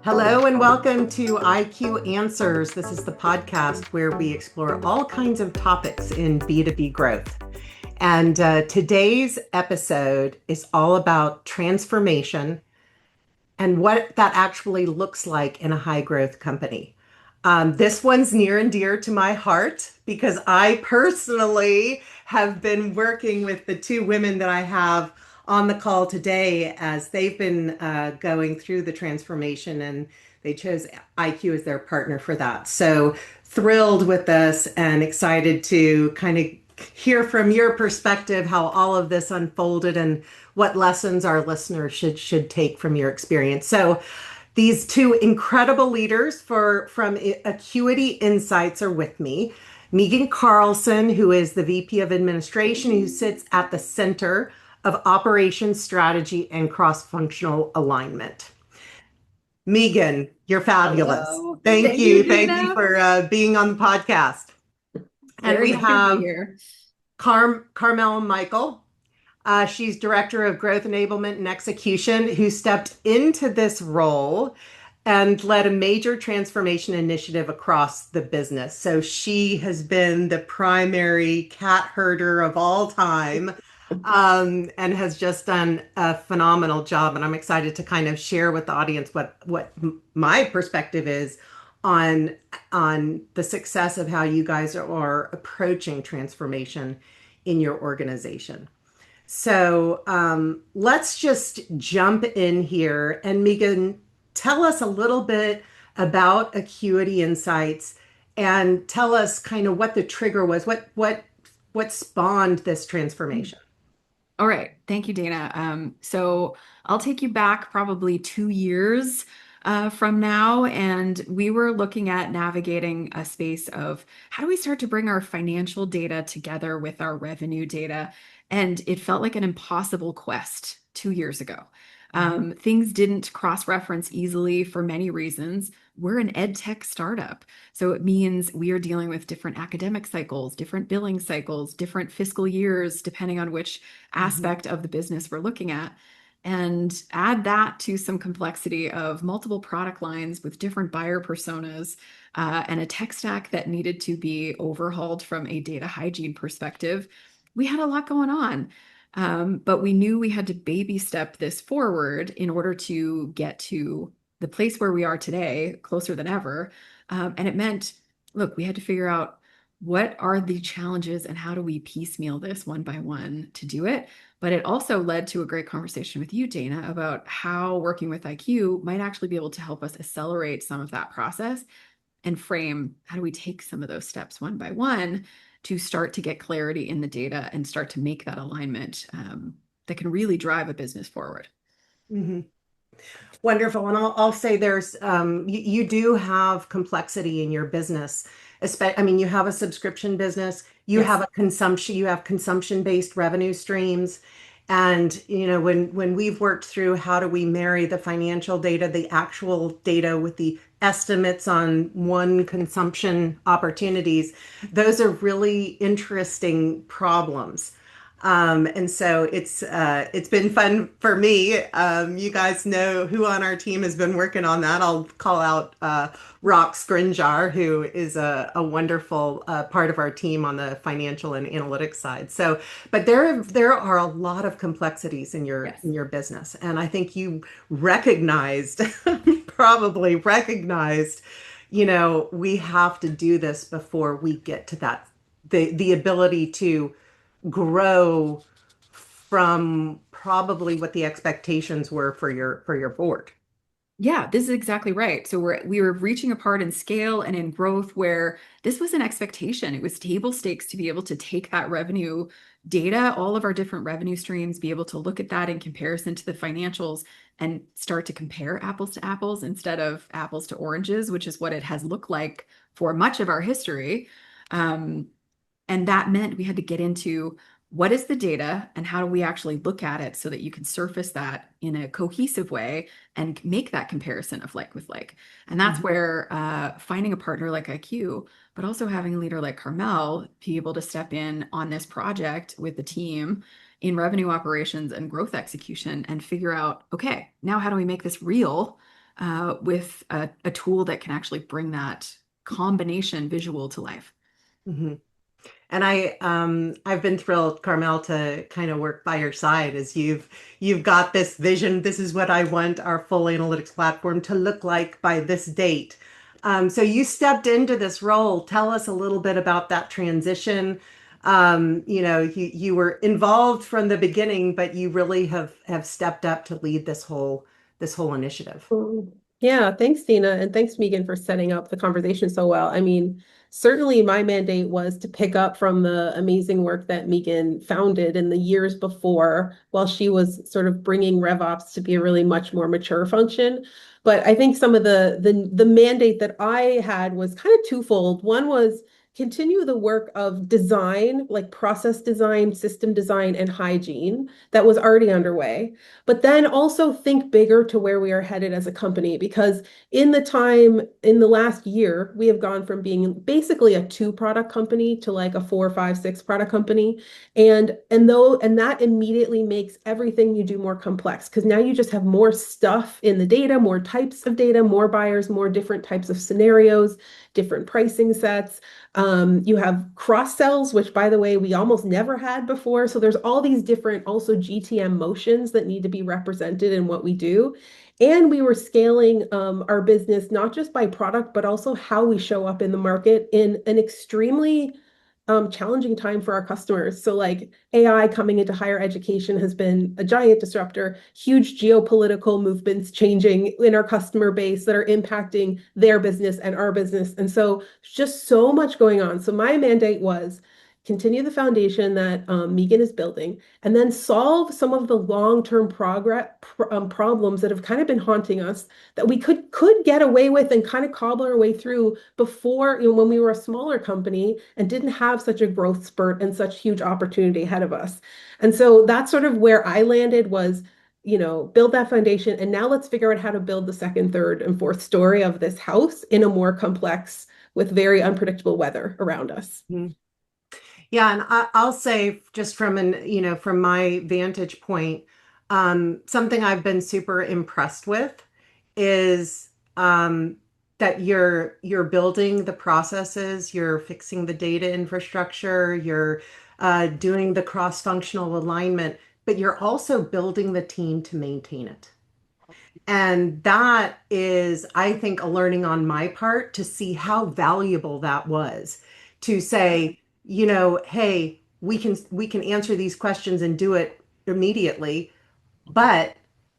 Hello and welcome to ayeQ Answers. This is the podcast where we explore all kinds of topics in B2B growth. And today's episode is all about transformation and what that actually looks like in a high growth company. This one's near and dear to my heart because I personally have been working with the two women that I have on the call today as they've been going through the transformation, and they chose ayeQ as their partner for that. So thrilled with this and excited to kind of hear from your perspective how all of this unfolded and what lessons our listeners should take from your experience. So these two incredible leaders from Acuity Insights are with me. Meegan Carlson, who is the VP of Administration, who sits at the center of operations strategy and cross-functional alignment. Meegan, you're fabulous. Hello. Thank you. Thank you Gina. for being on the podcast. And Very we happy to be have here. Carmel Mikol. She's Director of Growth Enablement and Execution, who stepped into this role and led a major transformation initiative across the business. So she has been the primary cat herder of all time, and has just done a phenomenal job. And I'm excited to kind of share with the audience what my perspective is on the success of how you guys are approaching transformation in your organization. So let's just jump in here. And Meegan, tell us a little bit about Acuity Insights and tell us kind of what the trigger was, what spawned this transformation. All right. Thank you, Dana. So I'll take you back probably 2 years from now. And we were looking at navigating a space of how do we start to bring our financial data together with our revenue data? And it felt like an impossible quest 2 years ago. Things didn't cross-reference easily for many reasons. We're an ed tech startup. So it means we are dealing with different academic cycles, different billing cycles, different fiscal years, depending on which aspect of the business we're looking at. And add that to some complexity of multiple product lines with different buyer personas, and a tech stack that needed to be overhauled from a data hygiene perspective. We had a lot going on. But we knew we had to baby step this forward in order to get to the place where we are today, closer than ever. And it meant, look, we had to figure out what are the challenges and how do we piecemeal this one by one to do it. But it also led to a great conversation with you, Dana, about how working with ayeQ might actually be able to help us accelerate some of that process and frame how do we take some of those steps one by one to start to get clarity in the data and start to make that alignment that can really drive a business forward. Mm-hmm. Wonderful. And I'll say there's, you do have complexity in your business. I mean, you have a subscription business, you Yes. have you have consumption-based revenue streams. And, when we've worked through how do we marry the financial data, the actual data with the estimates on one consumption opportunities, those are really interesting problems. And so it's been fun for me. You guys know who on our team has been working on that. I'll call out Rock Scrinjar, who is a wonderful part of our team on the financial and analytics side. So, but there are a lot of complexities in your Yes. in your business, and I think you recognized, probably recognized, we have to do this before we get to that, the ability to grow from probably what the expectations were for your board. Yeah, this is exactly right. So we were reaching a part in scale and in growth where this was an expectation. It was table stakes to be able to take that revenue data, all of our different revenue streams, be able to look at that in comparison to the financials and start to compare apples to apples instead of apples to oranges, which is what it has looked like for much of our history. And that meant we had to get into what is the data and how do we actually look at it so that you can surface that in a cohesive way and make that comparison of like with like. And that's Mhm. where finding a partner like ayeQ, but also having a leader like Carmel be able to step in on this project with the team in revenue operations and growth execution and figure out, okay, now how do we make this real with a tool that can actually bring that combination visual to life. Mhm. And I've been thrilled, Carmel, to kind of work by your side as you've got this vision. This is what I want our full analytics platform to look like by this date. So you stepped into this role. Tell us a little bit about that transition. You were involved from the beginning, but you really have stepped up to lead this whole initiative. Yeah, thanks, Dina, and thanks, Meegan, for setting up the conversation so well. I mean, certainly my mandate was to pick up from the amazing work that Meegan founded in the years before, while she was sort of bringing RevOps to be a really much more mature function. But I think some of the mandate that I had was kind of twofold. One was continue the work of design, like process design, system design, and hygiene that was already underway, but then also think bigger to where we are headed as a company. Because in the last year, we have gone from being basically a two product company to like a four, five, six product company. And that immediately makes everything you do more complex because now you just have more stuff in the data, more types of data, more buyers, more different types of scenarios, different pricing sets. You have cross sells, which by the way, we almost never had before. So there's all these different also GTM motions that need to be represented in what we do. And we were scaling our business, not just by product, but also how we show up in the market in an extremely challenging time for our customers. So like AI coming into higher education has been a giant disruptor, huge geopolitical movements changing in our customer base that are impacting their business and our business. And so just so much going on. So my mandate was continue the foundation that Meegan is building, and then solve some of the long-term problems that have kind of been haunting us that we could get away with and kind of cobble our way through before, when we were a smaller company and didn't have such a growth spurt and such huge opportunity ahead of us. And so that's sort of where I landed was, build that foundation. And now let's figure out how to build the second, third, and fourth story of this house in a more complex with very unpredictable weather around us. Mhm. Yeah, and I'll say just from my vantage point, something I've been super impressed with is that you're building the processes, you're fixing the data infrastructure, you're doing the cross-functional alignment, but you're also building the team to maintain it. And that is, I think, a learning on my part to see how valuable that was to say, hey, we can answer these questions and do it immediately. But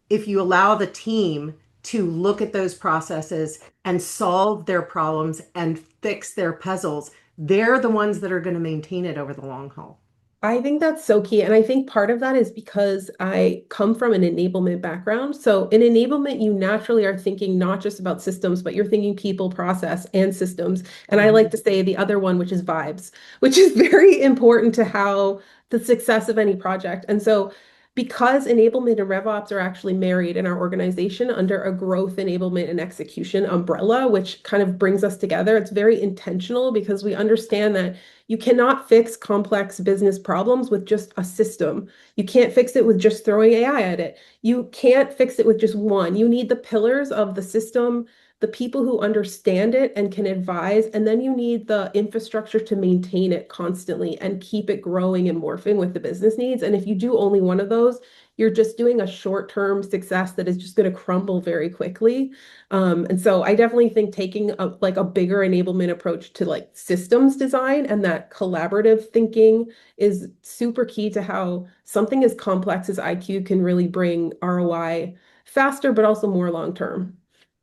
if you allow the team to look at those processes and solve their problems and fix their puzzles, they're the ones that are going to maintain it over the long haul. I think that's so key. And I think part of that is because I come from an enablement background. So in enablement, you naturally are thinking not just about systems, but you're thinking people, process, and systems. And I like Mhm. to say the other one, which is vibes, which is very important to how the success of any project. And so because enablement and RevOps are actually married in our organization under a growth enablement and execution umbrella, which kind of brings us together, it's very intentional because we understand that you cannot fix complex business problems with just a system. You can't fix it with just throwing AI at it. You can't fix it with just one. You need the pillars of the system, the people who understand it and can advise, and then you need the infrastructure to maintain it constantly and keep it growing and morphing with the business needs. And if you do only one of those, you're just doing a short-term success that is just going to crumble very quickly. And so I definitely think taking a bigger enablement approach to like systems design and that collaborative thinking is super key to how something as complex as ayeQ can really bring ROI faster, but also more long term.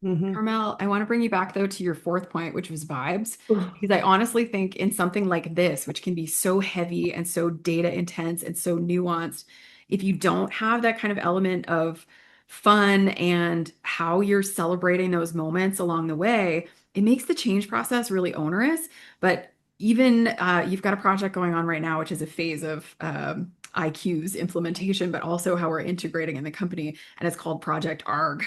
Mhm. Carmel, I want to bring you back though to your fourth point, which was vibes, because I honestly think in something like this, which can be so heavy and so data intense and so nuanced, if you don't have that kind of element of fun and how you're celebrating those moments along the way, it makes the change process really onerous. But even you've got a project going on right now, which is a phase of ayeQ's implementation, but also how we're integrating in the company, and it's called Project ARG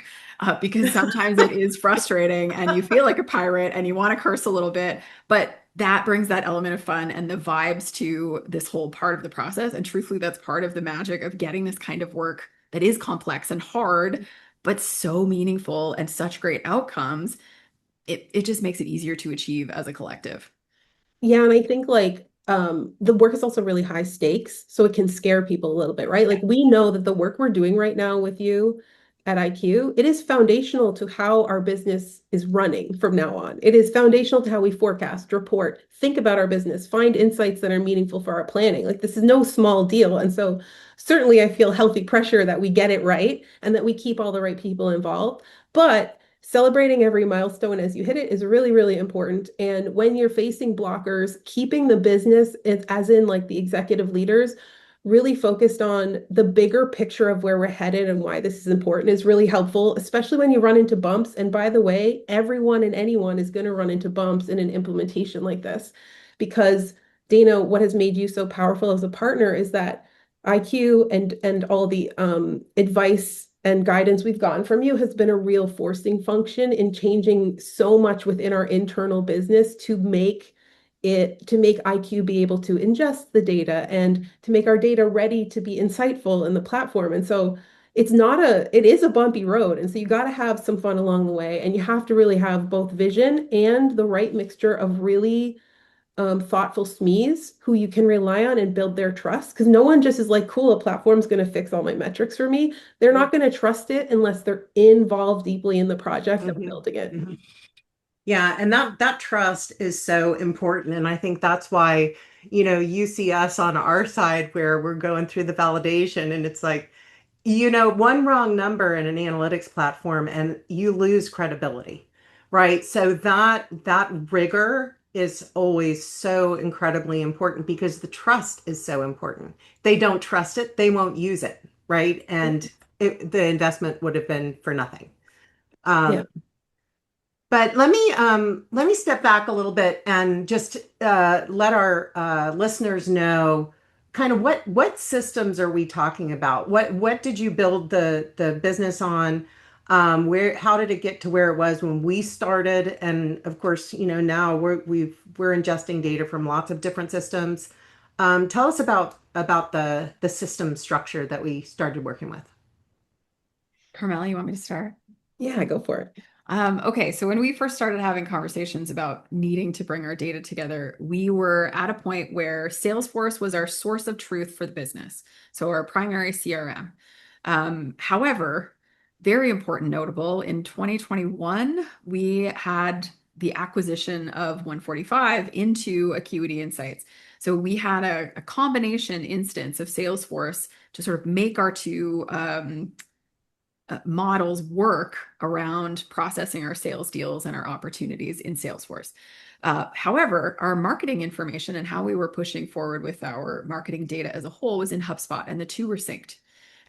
because sometimes it is frustrating and you feel like a pirate and you want to curse a little bit, but that brings that element of fun and the vibes to this whole part of the process. And truthfully, that's part of the magic of getting this kind of work that is complex and hard but so meaningful and such great outcomes. It just makes it easier to achieve as a collective. Yeah, and I think like the work is also really high stakes, so it can scare people a little bit, right? Like we know that the work we're doing right now with you at ayeQ, it is foundational to how our business is running from now on. It is foundational to how we forecast, report, think about our business, find insights that are meaningful for our planning. Like this is no small deal. And so certainly I feel healthy pressure that we get it right and that we keep all the right people involved. But celebrating every milestone as you hit it is really, really important. And when you're facing blockers, keeping the business, as in like the executive leaders, really focused on the bigger picture of where we're headed and why this is important is really helpful, especially when you run into bumps. And by the way, everyone and anyone is going to run into bumps in an implementation like this. Because Dana, what has made you so powerful as a partner is that ayeQ and all the advice and guidance we've gotten from you has been a real forcing function in changing so much within our internal business to make ayeQ be able to ingest the data and to make our data ready to be insightful in the platform. And so it is a bumpy road. And so you got to have some fun along the way. And you have to really have both vision and the right mixture of really thoughtful SMEs who you can rely on and build their trust. Because no one just is like, cool, a platform's going to fix all my metrics for me. They're not going to trust it unless they're involved deeply in the project of building it. Mhm. Yeah, and that trust is so important. And I think that's why, you see us on our side where we're going through the validation and it's like, one wrong number in an analytics platform and you lose credibility, right? So that rigor is always so incredibly important because the trust is so important. They don't trust it, they won't use it, right? And the investment would have been for nothing. Yeah. But let me step back a little bit and just let our listeners know kind of what systems are we talking about? What did you build the business on? How did it get to where it was when we started? And of course, now we're ingesting data from lots of different systems. Tell us about the system structure that we started working with. Carmel, you want me to start? Yeah, go for it. Okay, so when we first started having conversations about needing to bring our data together, we were at a point where Salesforce was our source of truth for the business, so our primary CRM. However, very important, notable, in 2021, we had the acquisition of 145 into Acuity Insights. So we had a combination instance of Salesforce to sort of make our two models work around processing our sales deals and our opportunities in Salesforce. However, our marketing information and how we were pushing forward with our marketing data as a whole was in HubSpot, and the two were synced.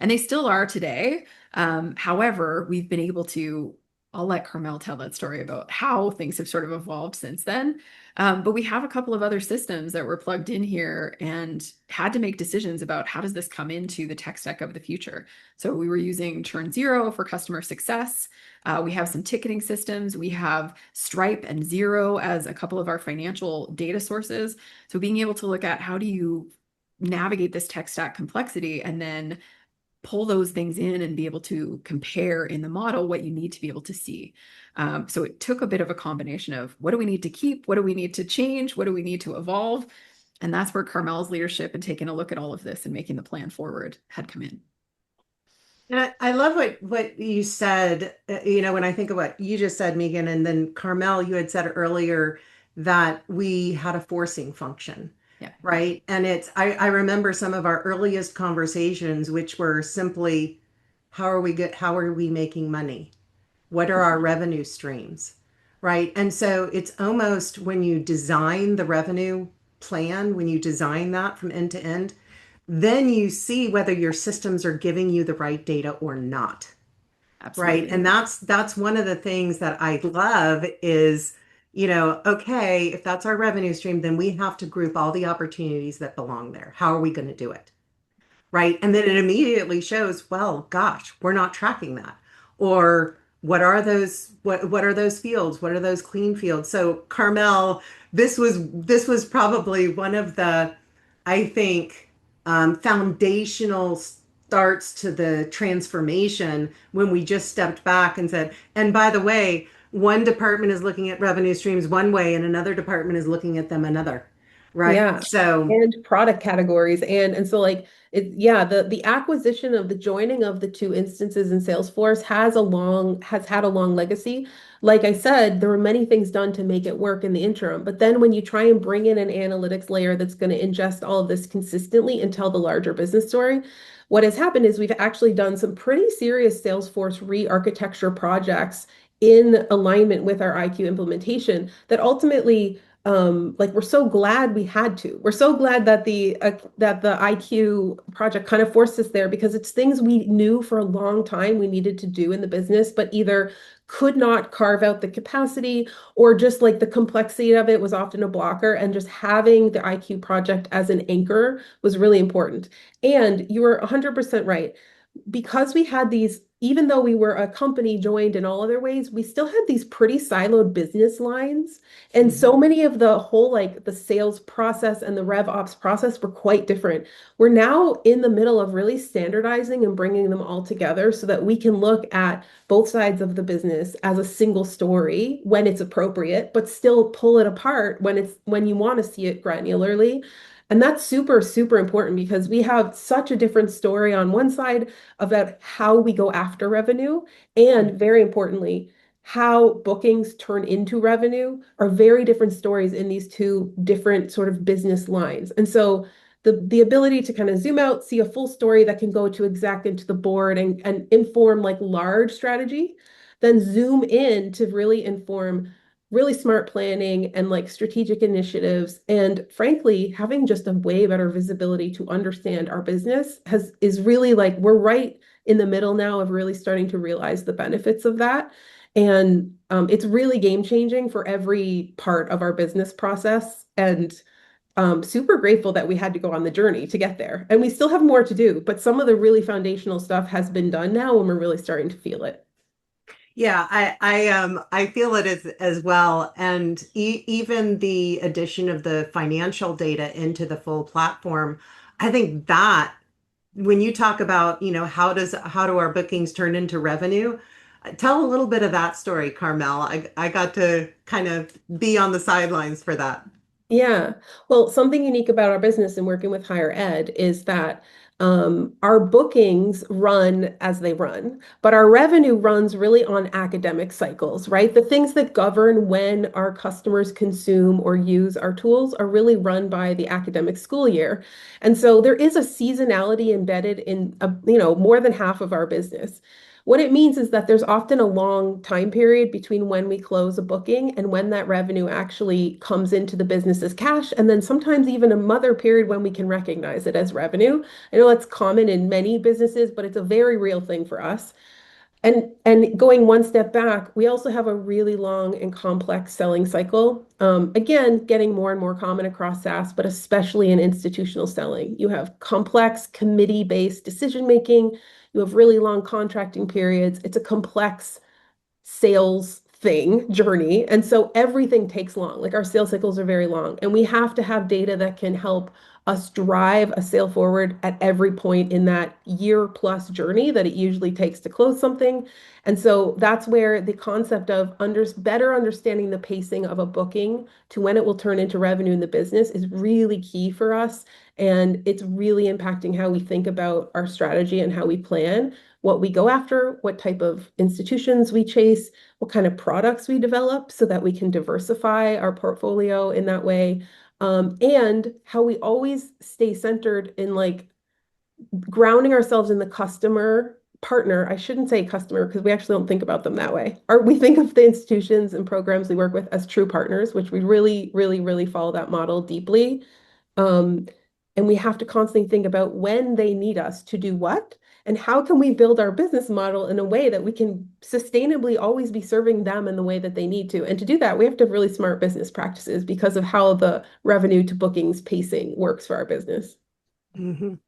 And they still are today. However, we've been able to, I'll let Carmel tell that story about how things have sort of evolved since then. But we have a couple of other systems that were plugged in here and had to make decisions about how does this come into the tech stack of the future. So we were using Churn Zero for customer success. We have some ticketing systems. We have Stripe and Zero as a couple of our financial data sources. So being able to look at how do you navigate this tech stack complexity and then pull those things in and be able to compare in the model what you need to be able to see. So it took a bit of a combination of what do we need to keep? What do we need to change? What do we need to evolve? And that's where Carmel's leadership and taking a look at all of this and making the plan forward had come in. And I love what you said, when I think of what you just said, Meegan, and then Carmel, you had said earlier that we had a forcing function. Yeah. Right. And I remember some of our earliest conversations, which were simply, how are we making money? What are our revenue streams? Right. And so it's almost when you design the revenue plan, when you design that from end to end, then you see whether your systems are giving you the right data or not. Absolutely. Right. And that's one of the things that I love is, okay, if that's our revenue stream, then we have to group all the opportunities that belong there. How are we going to do it? Right. And then it immediately shows, well, gosh, we're not tracking that. Or what are those fields? What are those clean fields? So Carmel, this was probably one of the, I think, foundational starts to the transformation when we just stepped back and said, and by the way, one department is looking at revenue streams one way and another department is looking at them another, right? Yeah. So And product categories. And so like the acquisition of the joining of the two instances in Salesforce has had a long legacy. Like I said, there were many things done to make it work in the interim. But then when you try and bring in an analytics layer that's going to ingest all of this consistently and tell the larger business story, what has happened is we've actually done some pretty serious Salesforce re-architecture projects in alignment with our ayeQ implementation that ultimately like we're so glad we had to. We're so glad that the ayeQ project kind of forced us there because it's things we knew for a long time we needed to do in the business, but either could not carve out the capacity or just like the complexity of it was often a blocker. And just having the ayeQ project as an anchor was really important. And you were 100% right because we had these, even though we were a company joined in all other ways, we still had these pretty siloed business lines. And so many of the whole, like the sales process and the rev ops process were quite different. We're now in the middle of really standardizing and bringing them all together so that we can look at both sides of the business as a single story when it's appropriate, but still pull it apart when you want to see it granularly. And that's super, super important because we have such a different story on one side about how we go after revenue, and very importantly, how bookings turn into revenue are very different stories in these two different sort of business lines. And so the ability to kind of zoom out, see a full story that can go to exec into the board and inform like large strategy, then zoom in to really inform really smart planning and like strategic initiatives. And frankly, having just a way better visibility to understand our business is really like we're right in the middle now of really starting to realize the benefits of that. And it's really game changing for every part of our business process. And super grateful that we had to go on the journey to get there. And we still have more to do, but some of the really foundational stuff has been done now, and we're really starting to feel it. yeah, I feel it as well, and even the addition of the financial data into the full platform, I think that when you talk about, how do our bookings turn into revenue? Tell a little bit of that story, Carmel. I got to kind of be on the sidelines for that. Yeah. Well, something unique about our business and working with higher ed is that our bookings run as they run, but our revenue runs really on academic cycles, right? The things that govern when our customers consume or use our tools are really run by the academic school year. And so there is a seasonality embedded in, more than half of our business. What it means is that there's often a long time period between when we close a booking and when that revenue actually comes into the business as cash, and then sometimes even a mother period when we can recognize it as revenue. I know that's common in many businesses, but it's a very real thing for us. And going one step back, we also have a really long and complex selling cycle. Again, getting more and more common across SaaS, but especially in institutional selling. You have complex committee-based decision making. You have really long contracting periods. It's a complex sales journey. And so everything takes long. Like our sales cycles are very long. And we have to have data that can help us drive a sale forward at every point in that year plus journey that it usually takes to close something. And so that's where the concept of better understanding the pacing of a booking to when it will turn into revenue in the business is really key for us. And it's really impacting how we think about our strategy and how we plan, what we go after, what type of institutions we chase, what kind of products we develop so that we can diversify our portfolio in that way. And how we always stay centered in like grounding ourselves in the customer partner. I shouldn't say customer because we actually don't think about them that way. Or we think of the institutions and programs we work with as true partners, which we really, really, really follow that model deeply. Um, and we have to constantly think about when they need us to do what, and how can we build our business model in a way that we can sustainably always be serving them in the way that they need to. And to do that, we have to have really smart business practices because of how the revenue to bookings pacing works for our business. Mhm.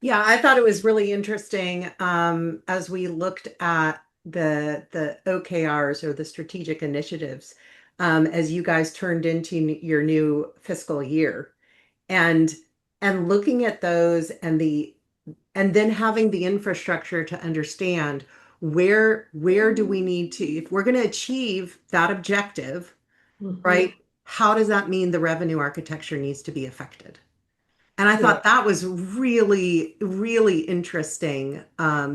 Yeah, I thought it was really interesting as we looked at the OKRs or the strategic initiatives as you guys turned into your new fiscal year, and looking at those and and then having the infrastructure to understand where do we need to, if we're going to achieve that objective, right? How does that mean the revenue architecture needs to be affected? And I thought that was really, really interesting,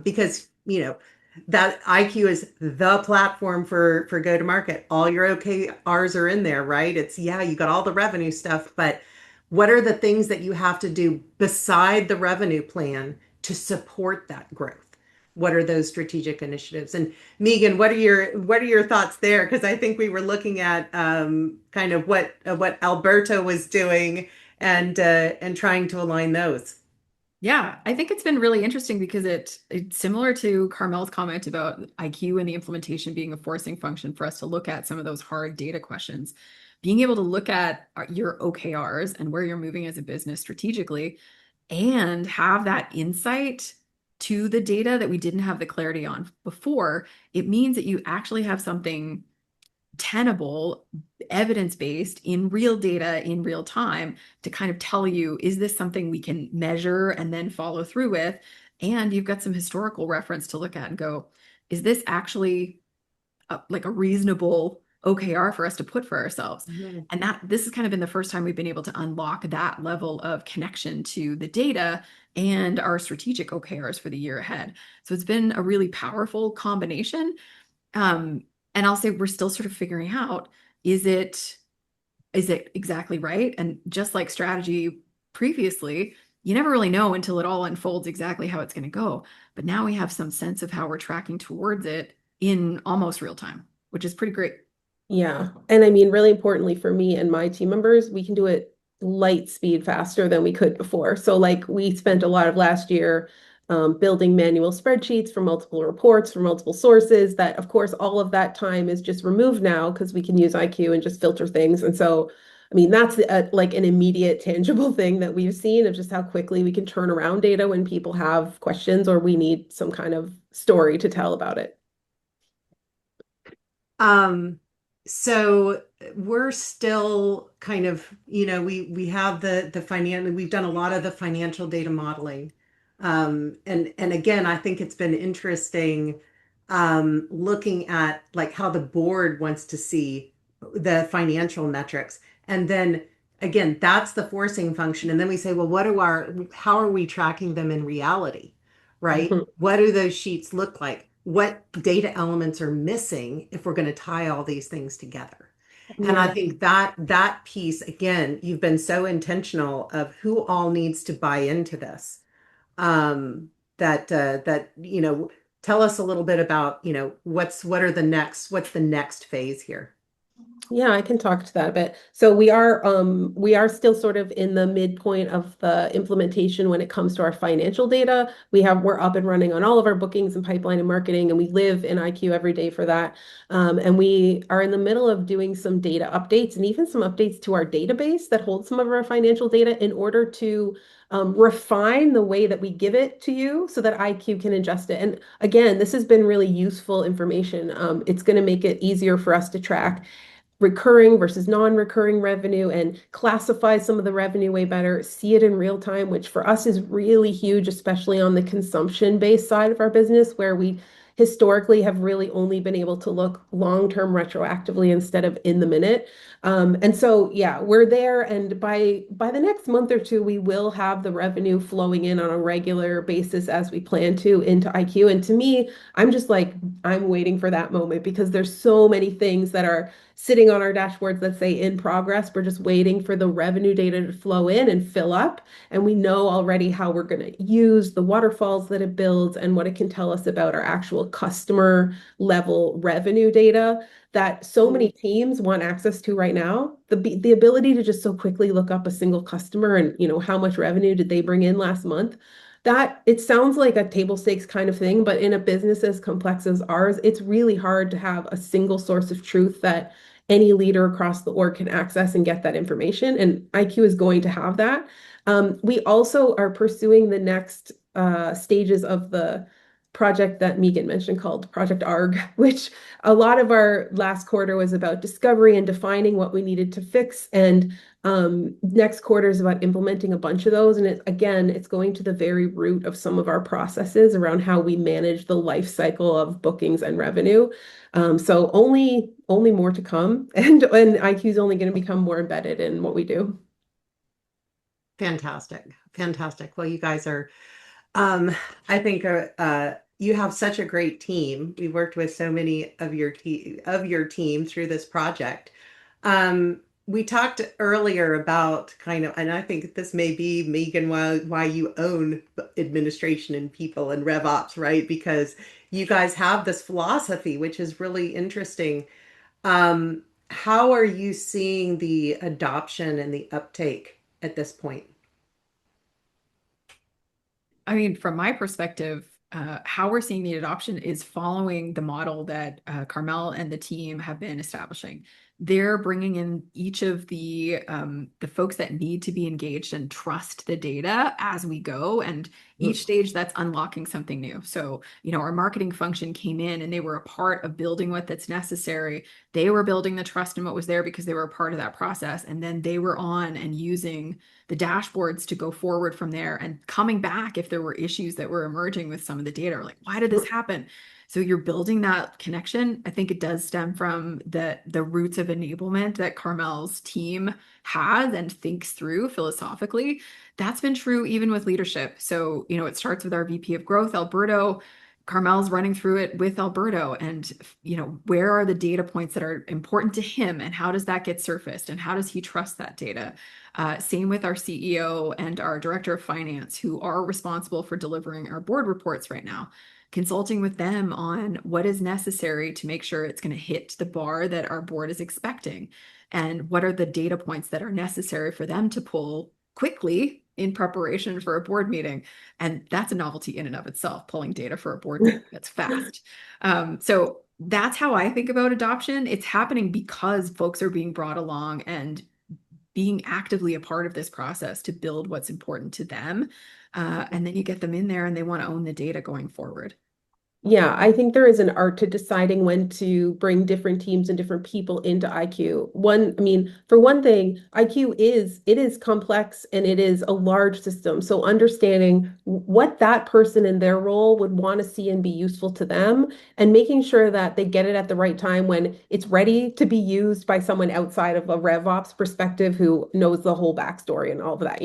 because, that ayeQ is the platform for go to market. All your OKRs are in there, right? It's, yeah, you got all the revenue stuff, but what are the things that you have to do beside the revenue plan to support that growth? What are those strategic initiatives? And Meegan, what are your thoughts there? Because I think we were looking at, kind of what Alberto was doing, and trying to align those. Yeah, I think it's been really interesting because it's similar to Carmel's comment about ayeQ and the implementation being a forcing function for us to look at some of those hard data questions. Being able to look at your OKRs and where you're moving as a business strategically and have that insight to the data that we didn't have the clarity on before, it means that you actually have something tenable, evidence-based in real data in real time to kind of tell you, is this something we can measure and then follow through with? And you've got some historical reference to look at and go, is this actually like a reasonable OKR for us to put for ourselves? And this has kind of been the first time we've been able to unlock that level of connection to the data and our strategic OKRs for the year ahead. So it's been a really powerful combination. And I'll say we're still sort of figuring out, is it exactly right? And just like strategy previously, you never really know until it all unfolds exactly how it's going to go. But now we have some sense of how we're tracking towards it in almost real time, which is pretty great. Yeah. And I mean, really importantly for me and my team members, we can do it light speed faster than we could before. So like we spent a lot of last year building manual spreadsheets for multiple reports from multiple sources that, of course, all of that time is just removed now because we can use ayeQ and just filter things. And so, I mean, that's like an immediate tangible thing that we've seen of just how quickly we can turn around data when people have questions or we need some kind of story to tell about it. So we're still kind of, we have the financial, we've done a lot of the financial data modeling. And again, I think it's been interesting, looking at like how the board wants to see the financial metrics. And then again, that's the forcing function. And then we say, well, how are we tracking them in reality? Right? What do those sheets look like? What data elements are missing if we're going to tie all these things together? And I think that piece, again, you've been so intentional of who all needs to buy into this. That tell us a little bit about, what's the next phase here? Yeah, I can talk to that a bit. So we are still sort of in the midpoint of the implementation when it comes to our financial data. We're up and running on all of our bookings and pipeline and marketing, and we live in ayeQ every day for that. And we are in the middle of doing some data updates and even some updates to our database that holds some of our financial data in order to refine the way that we give it to you so that ayeQ can ingest it. And again, this has been really useful information. It's going to make it easier for us to track recurring versus non-recurring revenue and classify some of the revenue way better, see it in real time, which for us is really huge, especially on the consumption-based side of our business, where we historically have really only been able to look long-term retroactively instead of in the minute. And so, yeah, we're there. And by the next month or two, we will have the revenue flowing in on a regular basis as we plan to into ayeQ. And to me, I'm just like, I'm waiting for that moment because there's so many things that are sitting on our dashboards that say in progress. We're just waiting for the revenue data to flow in and fill up. And we know already how we're going to use the waterfalls that it builds and what it can tell us about our actual customer level revenue data that so many teams want access to right now. The ability to just so quickly look up a single customer and, how much revenue did they bring in last month? That it sounds like a table stakes kind of thing, but in a business as complex as ours, it's really hard to have a single source of truth that any leader across the org can access and get that information. And ayeQ is going to have that. We also are pursuing the next stages of the project that Meegan mentioned called Project ARG, which a lot of our last quarter was about discovery and defining what we needed to fix. And next quarter is about implementing a bunch of those. And again, it's going to the very root of some of our processes around how we manage the life cycle of bookings and revenue. So only more to come, and ayeQ is only going to become more embedded in what we do. Fantastic. Fantastic. Well, you guys are, I think, you have such a great team. We worked with so many of your team through this project. We talked earlier about kind of, and I think this may be, Meegan, why you own administration and people and RevOps, right? Because you guys have this philosophy, which is really interesting. How are you seeing the adoption and the uptake at this point? I mean, from my perspective, how we're seeing the adoption is following the model that Carmel and the team have been establishing. They're bringing in each of the folks that need to be engaged and trust the data as we go, and each stage that's unlocking something new. So, our marketing function came in and they were a part of building what that's necessary. They were building the trust in what was there because they were a part of that process, and then they were on and using the dashboards to go forward from there and coming back if there were issues that were emerging with some of the data. Like, why did this happen? So you're building that connection. I think it does stem from the roots of enablement that Carmel's team has and thinks through philosophically. That's been true even with leadership. So, it starts with our VP of Growth, Alberto. Carmel's running through it with Alberto, and where are the data points that are important to him, and how does that get surfaced, and how does he trust that data? Same with our CEO and our director of finance, who are responsible for delivering our board reports right now, consulting with them on what is necessary to make sure it's going to hit the bar that our board is expecting, and what are the data points that are necessary for them to pull quickly in preparation for a board meeting. And that's a novelty in and of itself, pulling data for a board meeting that's fast. So that's how I think about adoption. It's happening because folks are being brought along and being actively a part of this process to build what's important to them. And then you get them in there and they want to own the data going forward. Yeah, I think there is an art to deciding when to bring different teams and different people into ayeQ. I mean, for one thing, ayeQ is complex and it is a large system. So understanding what that person in their role would want to see and be useful to them, and making sure that they get it at the right time when it's ready to be used by someone outside of a RevOps perspective who knows the whole backstory and all of that.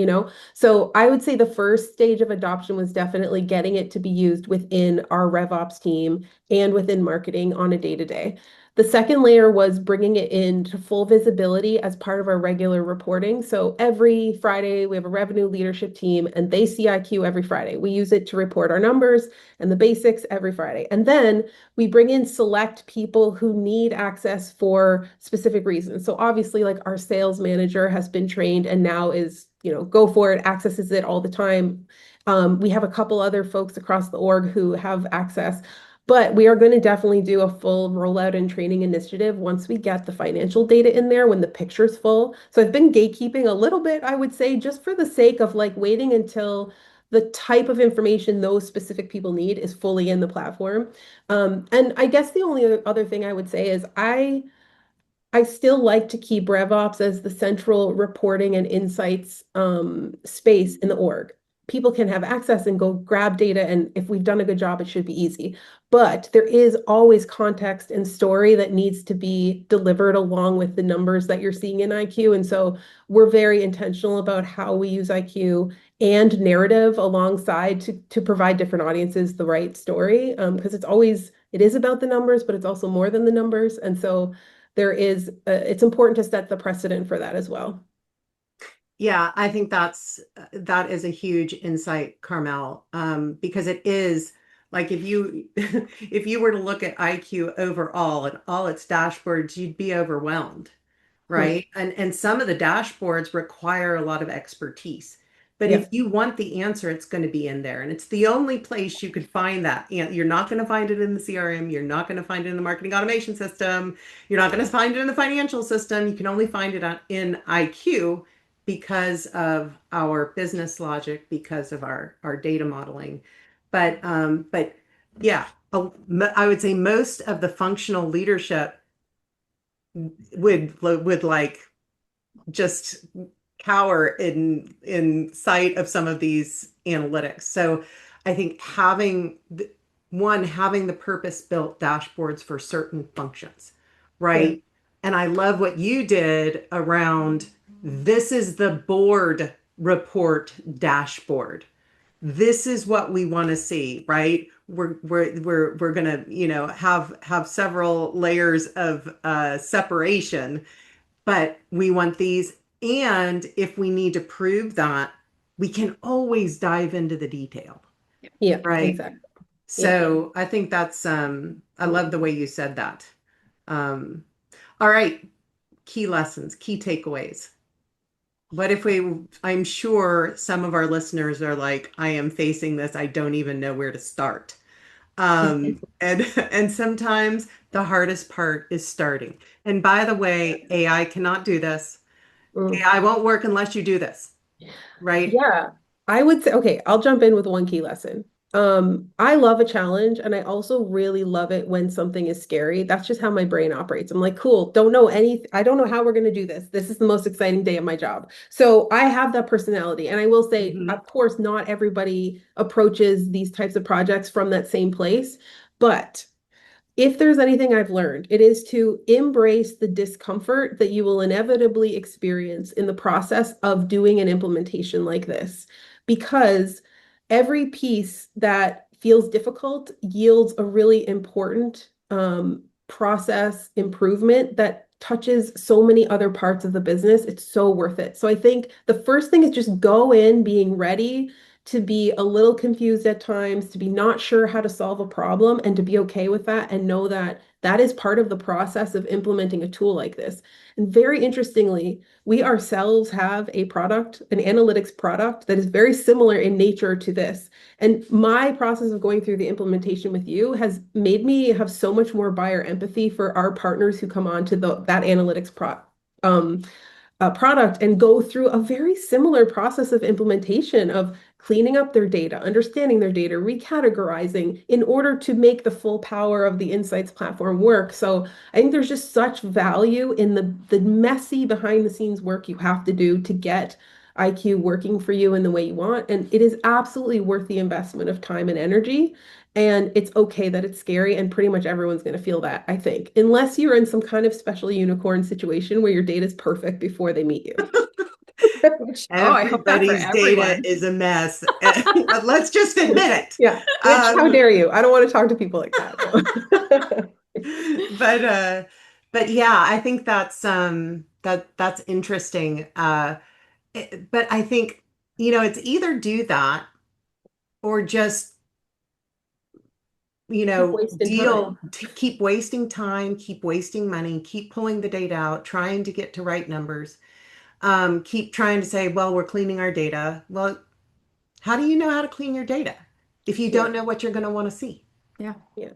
So I would say the first stage of adoption was definitely getting it to be used within our RevOps team and within marketing on a day-to-day. The second layer was bringing it into full visibility as part of our regular reporting. So every Friday, we have a revenue leadership team and they see ayeQ every Friday. We use it to report our numbers and the basics every Friday. And then we bring in select people who need access for specific reasons. So obviously, like our sales manager has been trained and now is, go for it, accesses it all the time. We have a couple other folks across the org who have access, but we are going to definitely do a full rollout and training initiative once we get the financial data in there when the picture's full. So I've been gatekeeping a little bit, I would say, just for the sake of like waiting until the type of information those specific people need is fully in the platform. And I guess the only other thing I would say is I still like to keep RevOps as the central reporting and insights space in the org. People can have access and go grab data, and if we've done a good job, it should be easy. But there is always context and story that needs to be delivered along with the numbers that you're seeing in ayeQ. And so we're very intentional about how we use ayeQ and narrative alongside to provide different audiences the right story. Because it is about the numbers, but it's also more than the numbers. And so it's important to set the precedent for that as well. Yeah, I think that is a huge insight, Carmel, because it is like if you if you were to look at ayeQ overall and all its dashboards, you'd be overwhelmed, right? And some of the dashboards require a lot of expertise. But if you want the answer, it's going to be in there. And it's the only place you could find that. You're not going to find it in the CRM. You're not going to find it in the marketing automation system. You're not going to find it in the financial system. You can only find it in ayeQ because of our business logic, because of our data modeling. But Yeah, I would say most of the functional leadership would like just cower in sight of some of these analytics. So I think having the purpose-built dashboards for certain functions, Yeah. right? And I love what you did around this is the board report dashboard. This is what we want to see, right? We're gonna, have several layers of separation, but we want these. And if we need to prove that, we can always dive into the detail, Yeah, right? exactly. Yeah. So I think that's I love the way you said that. Um, all right, key lessons, key takeaways. What if I'm sure some of our listeners are like, I am facing this, I don't even know where to start. And sometimes the hardest part is starting. And by the way, AI cannot do this. Mm. AI won't work unless you do this, right? Yeah, I would say, okay, I'll jump in with one key lesson. I love a challenge and I also really love it when something is scary. That's just how my brain operates. I'm like, cool, I don't know how we're going to do this. This is the most exciting day of my job. So I have that personality. And I will say, Mhm. of course, not everybody approaches these types of projects from that same place, but if there's anything I've learned, it is to embrace the discomfort that you will inevitably experience in the process of doing an implementation like this, because every piece that feels difficult yields a really important process improvement that touches so many other parts of the business. It's so worth it. So I think the first thing is just go in being ready to be a little confused at times, to be not sure how to solve a problem, and to be okay with that and know that that is part of the process of implementing a tool like this. And very interestingly, we ourselves have a product, an analytics product that is very similar in nature to this. And my process of going through the implementation with you has made me have so much more buyer empathy for our partners who come on to that analytics um, product and go through a very similar process of implementation of cleaning up their data, understanding their data, recategorizing in order to make the full power of the Insights platform work. So I think there's just such value in the messy behind the scenes work you have to do to get ayeQ working for you in the way you want. And it is absolutely worth the investment of time and energy. And it's okay that it's scary, and pretty much everyone's going to feel that, I think, unless you're in some kind of special unicorn situation where your data is perfect before they meet you. Oh, I hope that for Everybody's data everyone. is a mess. Let's just admit it. Yeah, which, how dare you? I don't want to talk to people like that. But but yeah, I think that's interesting. But I think, it's either do that or just, Keep wasting deal time. to keep wasting time, keep wasting money, keep pulling the data out, trying to get to right numbers. Keep trying to say, well, we're cleaning our data. Well, how do you know how to clean your data if you Yeah, don't know what you're going to want to see? Yeah.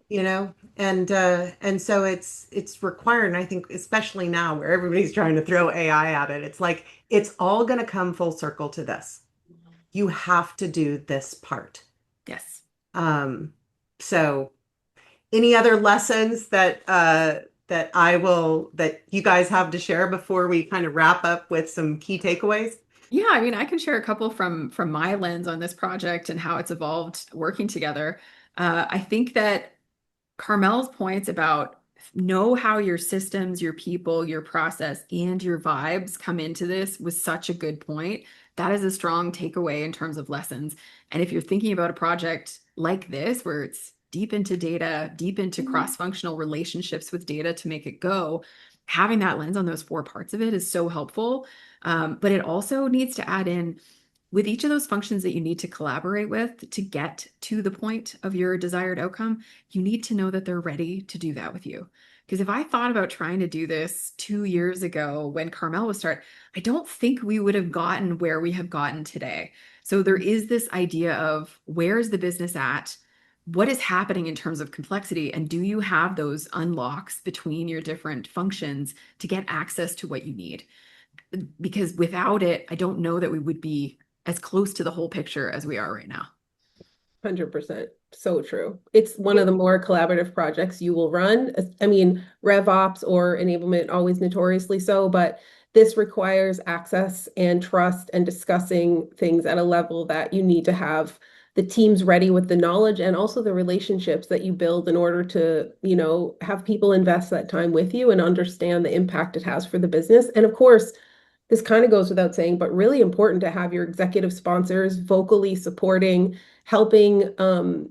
yeah, And so it's required. And I think especially now where everybody's trying to throw AI at it, it's like it's all going to come full circle to this. You have to do this part. Yes. Um, so any other lessons that you guys have to share before we kind of wrap up with some key takeaways? Yeah, I mean, I can share a couple from my lens on this project and how it's evolved working together. I think that Carmel's points about know how your systems, your people, your process, and your vibes come into this was such a good point. That is a strong takeaway in terms of lessons. And if you're thinking about a project like this, where it's deep into data, deep into cross-functional relationships with data to make it go, having that lens on those four parts of it is so helpful. But it also needs to add in with each of those functions that you need to collaborate with to get to the point of your desired outcome, you need to know that they're ready to do that with you. Because if I thought about trying to do this 2 years ago when Carmel was I don't think we would have gotten where we have gotten today. So there is this idea of where is the business at? What is happening in terms of complexity? And do you have those unlocks between your different functions to get access to what you need? Because without it, I don't know that we would be as close to the whole picture as we are right now. 100%. So true. It's one of the more collaborative projects you will run. I mean, RevOps or enablement always notoriously so, but this requires access and trust and discussing things at a level that you need to have the teams ready with the knowledge and also the relationships that you build in order to, have people invest that time with you and understand the impact it has for the business. And of course, this kind of goes without saying, but really important to have your executive sponsors vocally supporting, helping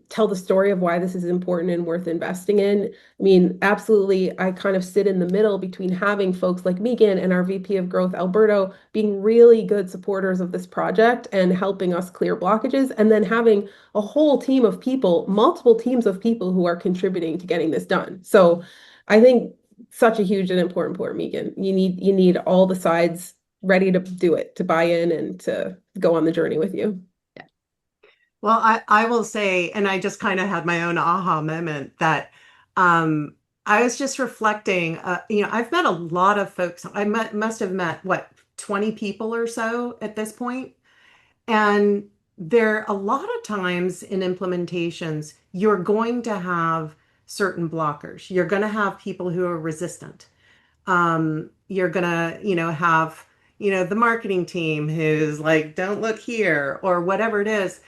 tell the story of why this is important and worth investing in. I mean, absolutely, I kind of sit in the middle between having folks like Meegan and our VP of Growth, Alberto, being really good supporters of this project and helping us clear blockages, and then having a whole team of people, multiple teams of people who are contributing to getting this done. So I think such a huge and important point, Meegan. You need all the sides ready to do it, to buy in and to go on the journey with you. Yeah. Well, I will say, and I just kind of had my own aha moment that I was just reflecting, I've met a lot of folks. Must have met, what, 20 people or so at this point. And there, a lot of times in implementations, you're going to have certain blockers. You're going to have people who are resistant. You're gonna, have, the marketing team who's like, don't look here or whatever it is.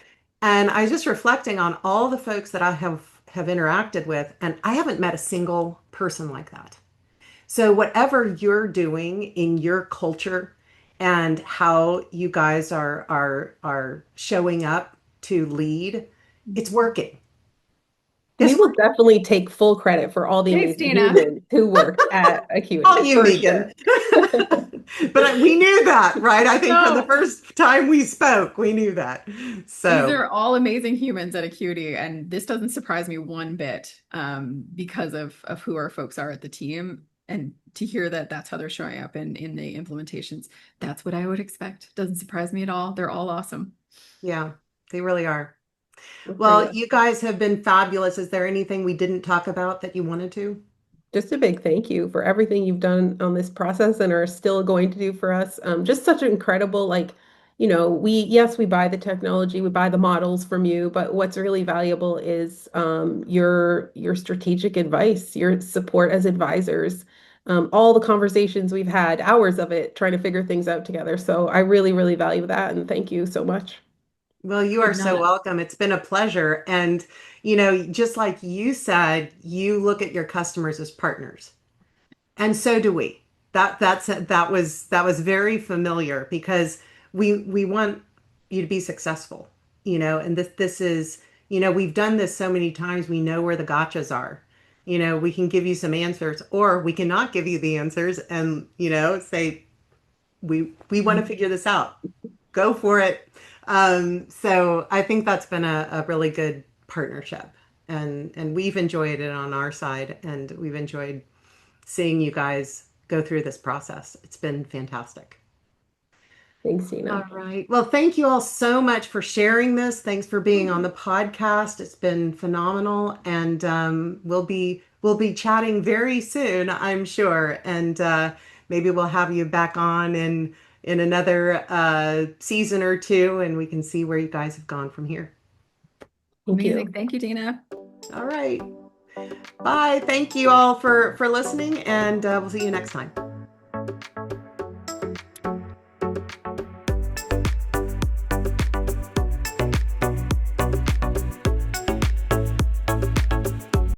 And I was just reflecting on all the folks that I have interacted with, and I haven't met a single person like that. So whatever you're doing in your culture and how you guys are showing up to lead, it's working. We It's will working. definitely take full credit for all the Thanks, amazing Tina. humans who work at All Acuity, you, for Meegan. sure. But we knew that, right? I think from the No. first time we spoke, we knew that. These So, are all amazing humans at Acuity, and this doesn't surprise me one bit because of who our folks are at the team. And to hear that that's how they're showing up in the implementations, that's what I would expect. Doesn't surprise me at all. They're all awesome. yeah, they really are. Pretty Well, you guys have been fabulous. Is there anything we didn't talk about that you wanted to? Just a big thank you for everything you've done on this process and are still going to do for us. Just such an incredible, yes, we buy the technology, we buy the models from you, but what's really valuable is your strategic advice, your support as advisors, all the conversations we've had, hours of it, trying to figure things out together. So I really, really value that, and thank you so much. Well, you are Could so not. welcome. It's been a pleasure. And, just like you said, you look at your customers as partners. And so do we. That was very familiar because we want you to be successful, and this is, we've done this so many times, we know where the gotchas are. We can give you some answers or we cannot give you the answers and, say, we want to figure this out. Go for it. So I think that's been a really good partnership, and we've enjoyed it on our side, and we've enjoyed seeing you guys go through this process. It's been fantastic. Thanks, All Tina. right. Well, thank you all so much for sharing this. Thanks for being on the podcast. It's been phenomenal, and we'll be chatting very soon, I'm sure. And maybe we'll have you back on in another season or two, and we can see where you guys have gone from here. Thank Amazing. you. Thank you, Dana. All right. Bye. Thank you all for listening, and we'll see you next time.